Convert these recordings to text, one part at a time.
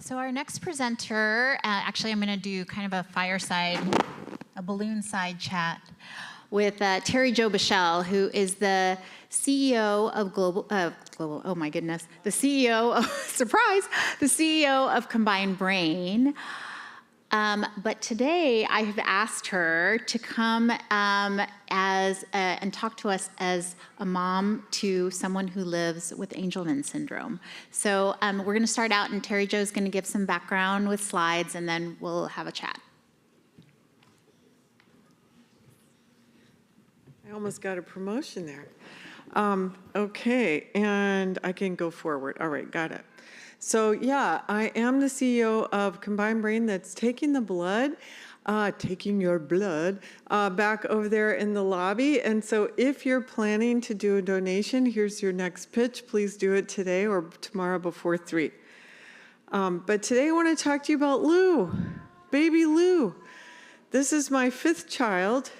So our next presenter, actually I'm going to do kind of a balloon side chat with Terry Jo Bichell, who is the CEO of the CEO of, surprise, the CEO of COMBINEDBrain. But today I have asked her to come and talk to us as a mom to someone who lives with Angelman syndrome. So we're going to start out, and Terry Jo is going to give some background with slides, and then we'll have a chat. I almost got a promotion there. Okay, and I can go forward. All right, got it. So yeah, I am the CEO of COMBINEDBrain that's taking your blood back over there in the lobby. And so if you're planning to do a donation, here's your next pitch. Please do it today or tomorrow before 3. But today I want to talk to you about Lou, baby Lou. This is my 5th child.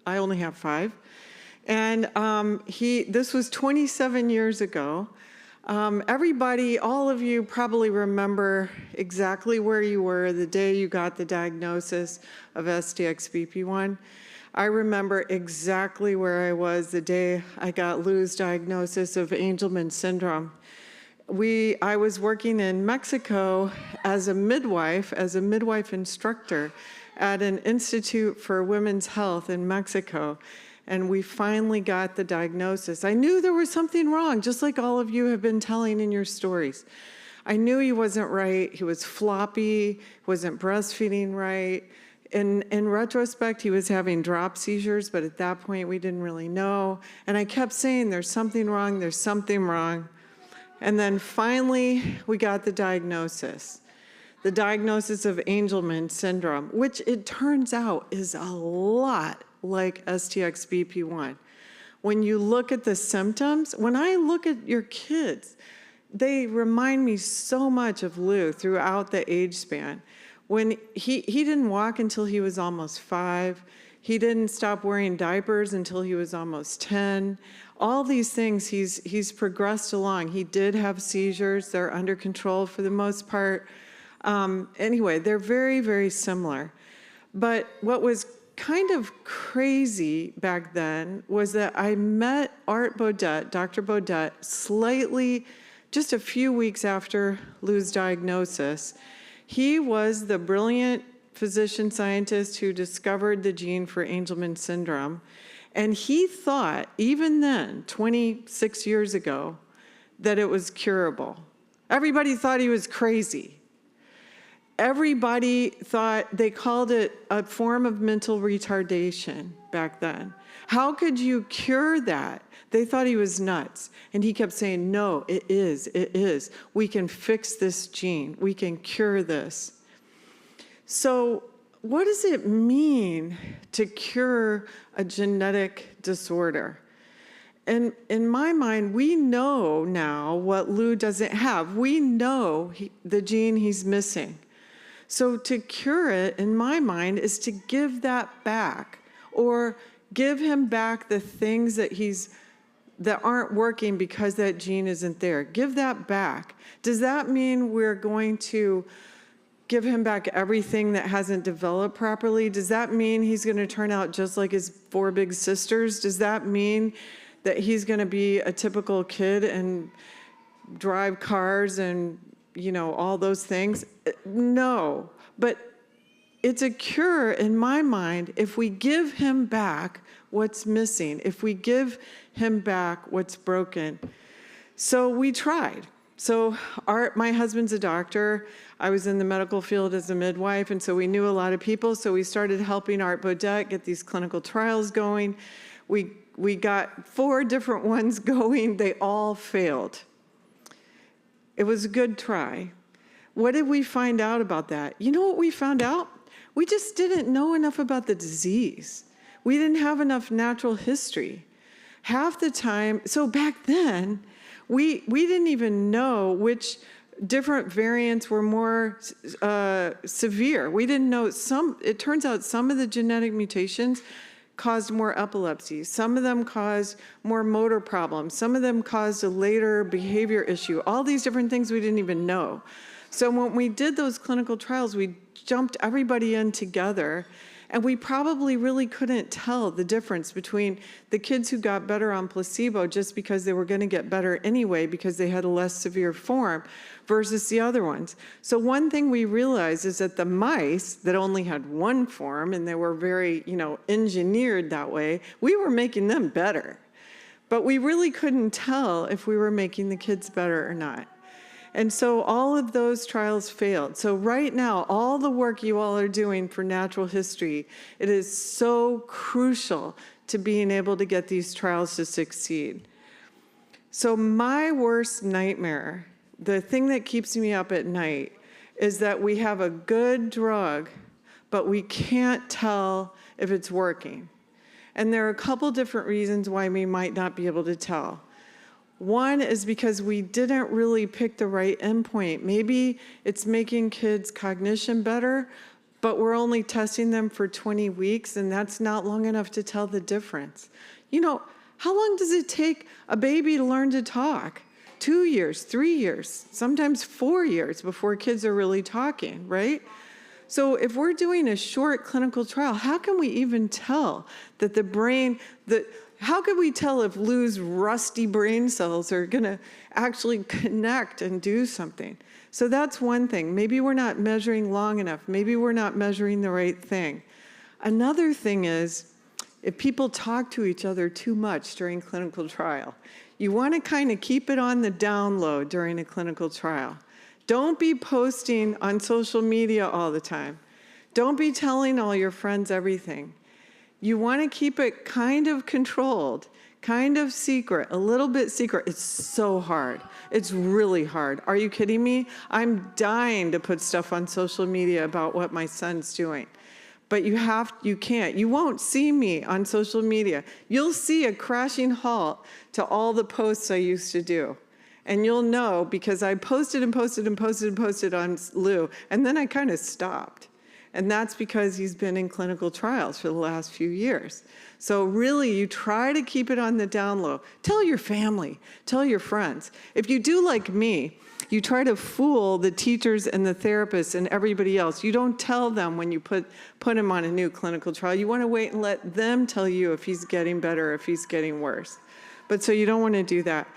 I only have 5. And this was 27 years ago. Everybody, all of you probably remember exactly where you were the day you got the diagnosis of STXBP1. I remember exactly where I was the day I got Lou's diagnosis of Angelman syndrome. I was working in Mexico as a midwife instructor at an Institute for Women's Health in Mexico. And we finally got the diagnosis. I knew there was something wrong, just like all of you have been telling in your stories. I knew he wasn't right. He was floppy, wasn't breastfeeding right. In retrospect, he was having drop seizures, but at that point, we didn't really know. And I kept saying, there's something wrong, there's something wrong. And then finally, we got the diagnosis of Angelman syndrome, which it turns out is a lot like STXBP1. When you look at the symptoms, when I look at your kids, they remind me so much of Lou throughout the age span. When he didn't walk until he was almost 5. He didn't stop wearing diapers until he was almost 10. All these things, he's progressed along. He did have seizures. They're under control for the most part. Anyway, they're very, very similar. But what was kind of crazy back then was that I met Dr. Baudet, just a few weeks after Lou's diagnosis. He was the brilliant physician scientist who discovered the gene for Angelman syndrome. And he thought, even then, 26 years ago, that it was curable. Everybody thought he was crazy. Everybody thought, they called it a form of mental retardation back then. How could you cure that? They thought he was nuts. And he kept saying, no, it is. We can fix this gene. We can cure this. So what does it mean to cure a genetic disorder? And in my mind, we know now what Lou doesn't have. We know the gene he's missing. So to cure it, in my mind, is to give that back, or give him back the things that aren't working because that gene isn't there. Give that back. Does that mean we're going to give him back everything that hasn't developed properly? Does that mean he's going to turn out just like his 4 big sisters? Does that mean that he's going to be a typical kid and drive cars and all those things? No, but it's a cure in my mind if we give him back what's missing, if we give him back what's broken. So we tried. So my husband's a doctor. I was in the medical field as a midwife, and so we knew a lot of people. So we started helping Art Baudet get these clinical trials going. We got 4 different ones going. They all failed. It was a good try. What did we find out about that? You know what we found out? We just didn't know enough about the disease. We didn't have enough natural history. Half the time, so back then, we didn't even know which different variants were more severe. We didn't know it turns out some of the genetic mutations caused more epilepsy. Some of them caused more motor problems. Some of them caused a later behavior issue. All these different things we didn't even know. So when we did those clinical trials, we jumped everybody in together, and we probably really couldn't tell the difference between the kids who got better on placebo just because they were going to get better anyway because they had a less severe form versus the other ones. So one thing we realized is that the mice that only had one form, and they were very, engineered that way, we were making them better. But we really couldn't tell if we were making the kids better or not. And so all of those trials failed. So right now, all the work you all are doing for natural history, it is so crucial to being able to get these trials to succeed. So my worst nightmare, the thing that keeps me up at night, is that we have a good drug, but we can't tell if it's working. And there are a couple different reasons why we might not be able to tell. One is because we didn't really pick the right endpoint. Maybe it's making kids' cognition better, but we're only testing them for 20 weeks, and that's not long enough to tell the difference. How long does it take a baby to learn to talk? 2 years, 3 years, sometimes 4 years before kids are really talking, right? So if we're doing a short clinical trial, how can we even tell that the brain, how could we tell if Lou's rusty brain cells are going to actually connect and do something? So that's one thing. Maybe we're not measuring long enough. Maybe we're not measuring the right thing. Another thing is, if people talk to each other too much during clinical trial, you want to kind of keep it on the down low during a clinical trial. Don't be posting on social media all the time. Don't be telling all your friends everything. You want to keep it kind of controlled, kind of secret, a little bit secret. It's so hard. It's really hard. Are you kidding me? I'm dying to put stuff on social media about what my son's doing. But you can't. You won't see me on social media. You'll see a crashing halt to all the posts I used to do. And you'll know because I posted and posted and posted and posted on Lou, and then I kind of stopped. And that's because he's been in clinical trials for the last few years. So really, you try to keep it on the down low. Tell your family, tell your friends. If you do like me, you try to fool the teachers and the therapists and everybody else. You don't tell them when you put him on a new clinical trial. You want to wait and let them tell you if he's getting better or if he's getting worse. But so you don't want to do that.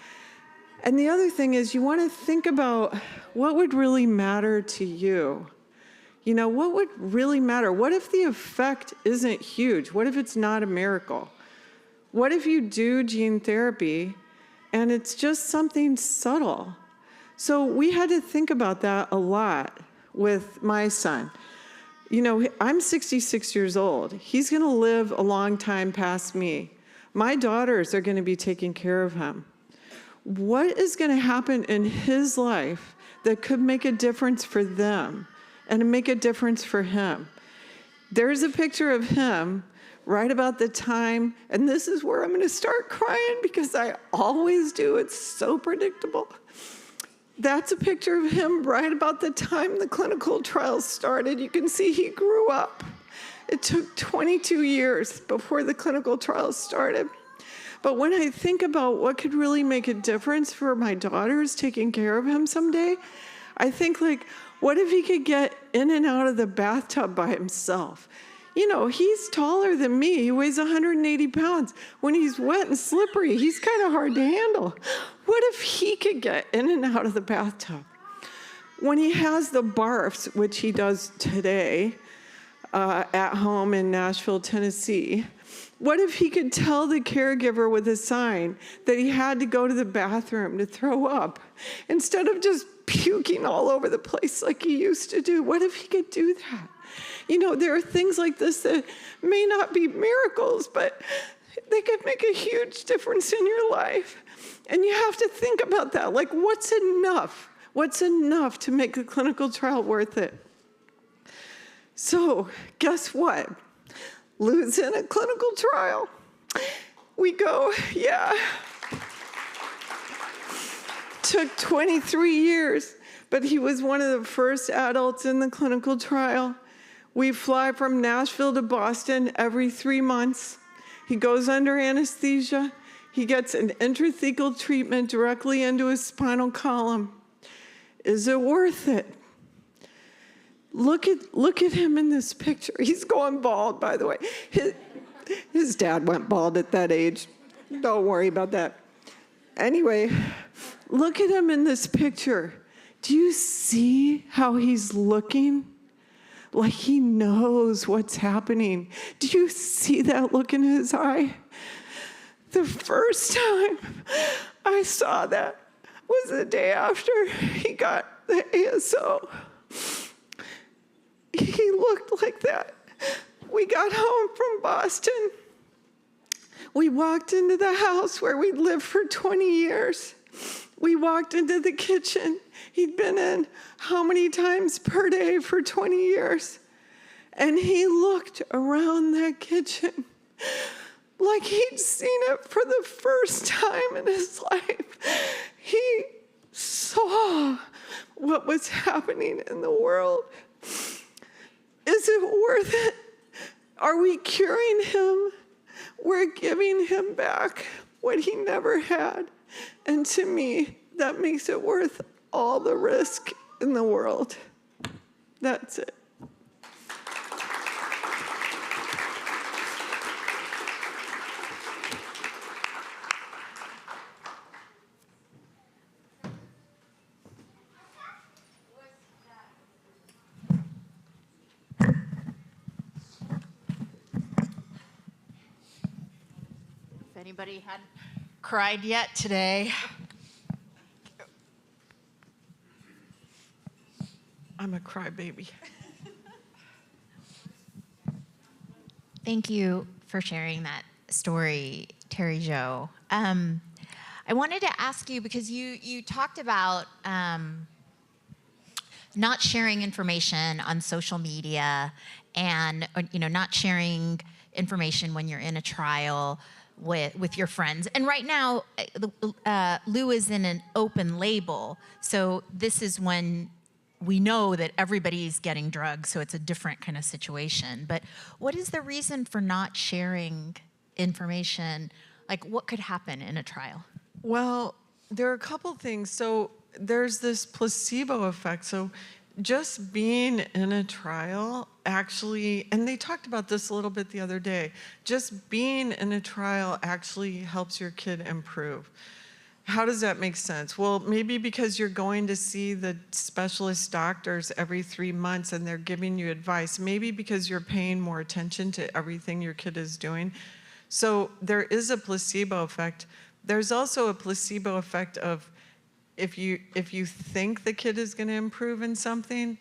And the other thing is you want to think about what would really matter to you. What would really matter? What if the effect isn't huge? What if it's not a miracle? What if you do gene therapy and it's just something subtle? So we had to think about that a lot with my son. I'm 66 years old. He's going to live a long time past me. My daughters are going to be taking care of him. What is going to happen in his life that could make a difference for them and make a difference for him? There's a picture of him right about the time, and this is where I'm going to start crying because I always do. It's so predictable. That's a picture of him right about the time the clinical trials started. You can see he grew up. It took 22 years before the clinical trials started. But when I think about what could really make a difference for my daughters taking care of him someday, I think what if he could get in and out of the bathtub by himself? He's taller than me. He weighs 180 pounds. When he's wet and slippery, he's kind of hard to handle. What if he could get in and out of the bathtub? When he has the barfs, which he does today at home in Nashville, Tennessee, what if he could tell the caregiver with a sign that he had to go to the bathroom to throw up instead of just puking all over the place like he used to do? What if he could do that? There are things like this that may not be miracles, but they could make a huge difference in your life. And you have to think about that. What's enough? What's enough to make a clinical trial worth it? So, guess what? Lou's in a clinical trial. We go, yeah. Took 23 years, but he was one of the first adults in the clinical trial. We fly from Nashville to Boston every 3 months. He goes under anesthesia. He gets an intrathecal treatment directly into his spinal column. Is it worth it? Look at him in this picture. He's going bald, by the way. His dad went bald at that age. Don't worry about that. Anyway, look at him in this picture. Do you see how he's looking? Like he knows what's happening. Do you see that look in his eye? The first time I saw that was the day after he got the ASO. He looked like that. We got home from Boston. We walked into the house where we'd lived for 20 years. We walked into the kitchen he'd been in how many times per day for 20 years. And he looked around that kitchen like he'd seen it for the first time in his life. He saw what was happening in the world. Is it worth it? Are we curing him? We're giving him back what he never had. And to me, that makes it worth all the risk in the world. That's it. If anybody hadn't cried yet today. I'm a crybaby. Thank you for sharing that story, Terry Jo. I wanted to ask you, because you talked about not sharing information on social media and not sharing information when you're in a trial with your friends. And right now, Lou is in an open label, so this is when we know that everybody's getting drugs, so it's a different kind of situation. But what is the reason for not sharing information? Like, what could happen in a trial? Well, there are a couple things. So there's this placebo effect. So just being in a trial actually, and they talked about this a little bit the other day, just being in a trial actually helps your kid improve. How does that make sense? Well, maybe because you're going to see the specialist doctors every 3 months and they're giving you advice. Maybe because you're paying more attention to everything your kid is doing. So there is a placebo effect. There's also a placebo effect of if you think the kid is going to improve in something.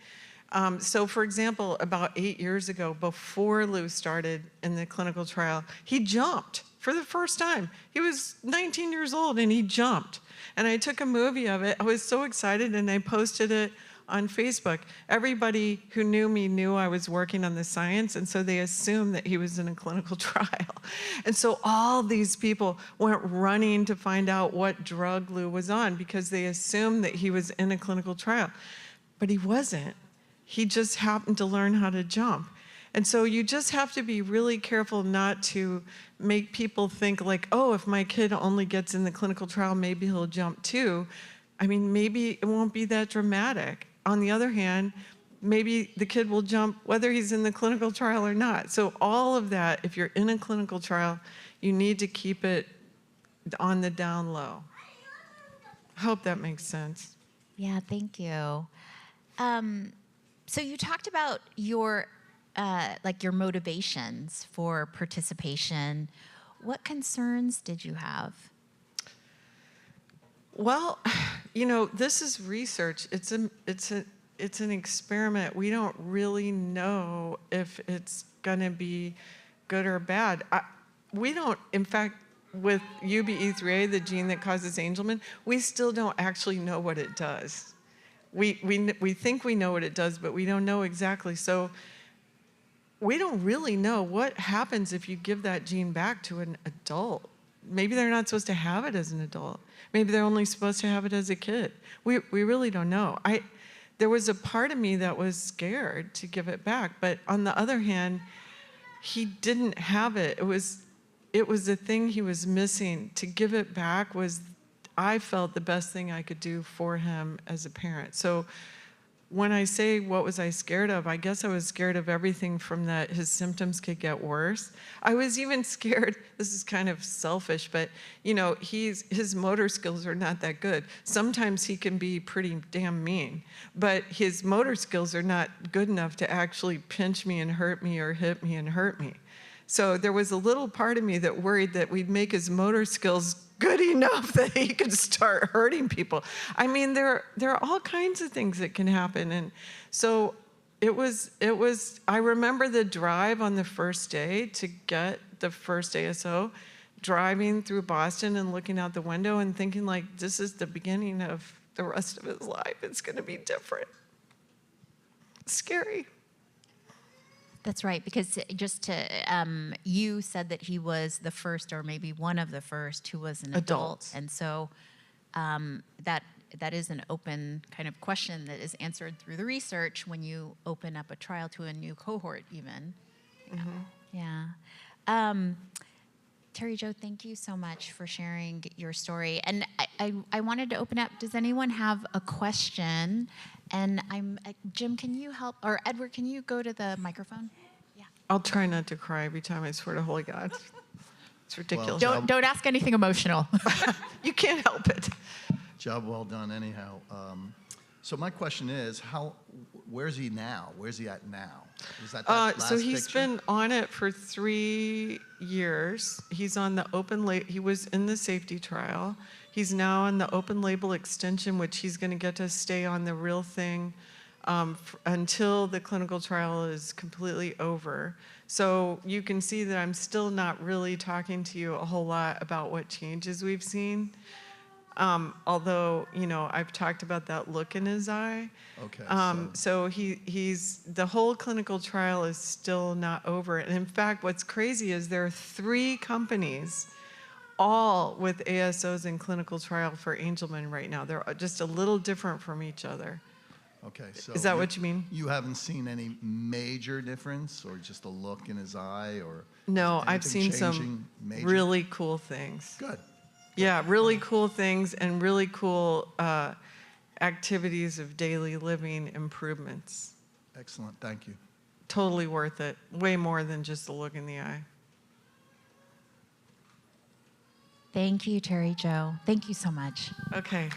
So for example, about 8 years ago, before Lou started in the clinical trial, he jumped for the first time. He was 19 years old and he jumped. And I took a movie of it. I was so excited and I posted it on Facebook. Everybody who knew me knew I was working on the science, and so they assumed that he was in a clinical trial. And so all these people went running to find out what drug Lou was on because they assumed that he was in a clinical trial. But he wasn't. He just happened to learn how to jump. And so you just have to be really careful not to make people think like, oh, if my kid only gets in the clinical trial, maybe he'll jump too. I mean, maybe it won't be that dramatic. On the other hand, maybe the kid will jump whether he's in the clinical trial or not. So all of that, if you're in a clinical trial, you need to keep it on the down low. I hope that makes sense. Yeah, thank you. So you talked about your your motivations for participation. What concerns did you have? Well, you know, this is research. It's an experiment. We don't really know if it's going to be good or bad. We don't, in fact, with UBE3A, the gene that causes Angelman, we still don't actually know what it does. We think we know what it does, but we don't know exactly. So we don't really know what happens if you give that gene back to an adult. Maybe they're not supposed to have it as an adult. Maybe they're only supposed to have it as a kid. We really don't know. There was a part of me that was scared to give it back, but on the other hand, he didn't have it. It was the thing he was missing. To give it back was, I felt, the best thing I could do for him as a parent. So when I say what was I scared of, I guess I was scared of everything from that his symptoms could get worse. I was even scared, this is kind of selfish, but you know, his motor skills are not that good. Sometimes he can be pretty damn mean, but his motor skills are not good enough to actually pinch me and hurt me or hit me and hurt me. So there was a little part of me that worried that we'd make his motor skills good enough that he could start hurting people. I mean, there are all kinds of things that can happen. And so I remember the drive on the first day to get the first ASO, driving through Boston and looking out the window and thinking like, this is the beginning of the rest of his life. It's gonna be different. It's scary. That's right, because just to, you said that he was the first, or maybe one of the first, who was an adult. And so that is an open kind of question that is answered through the research when you open up a trial to a new cohort even. Yeah. Terry Jo, thank you so much for sharing your story. And I wanted to open up, does anyone have a question? And Jim, can you help, or Edward, can you go to the microphone? Yeah. I'll try not to cry every time, I swear to holy God. It's ridiculous. Well, Don't ask anything emotional. You can't help it. Job well done anyhow. So my question is, where's he now? Where's he at now? Is that last So he's picture? been on it for 3 years. He's on the he was in the safety trial. He's now on the open label extension, which he's going to get to stay on the real thing until the clinical trial is completely over. So you can see that I'm still not really talking to you a whole lot about what changes we've seen. Although, you know, I've talked about that look in his eye. Okay. So the whole clinical trial is still not over. And in fact, what's crazy is there are 3 companies all with ASOs in clinical trial for Angelman right now. They're just a little different from each other. Okay. So Is that what you mean? You haven't seen any major difference, or just a look in his eye, or No, is I've seen anything some changing major? really cool things. Good. Yeah, really cool things and really cool activities of daily living improvements. Excellent. Thank you. Totally worth it. Way more than just a look in the eye. Thank you, Terry Jo. Thank you so much. Okay.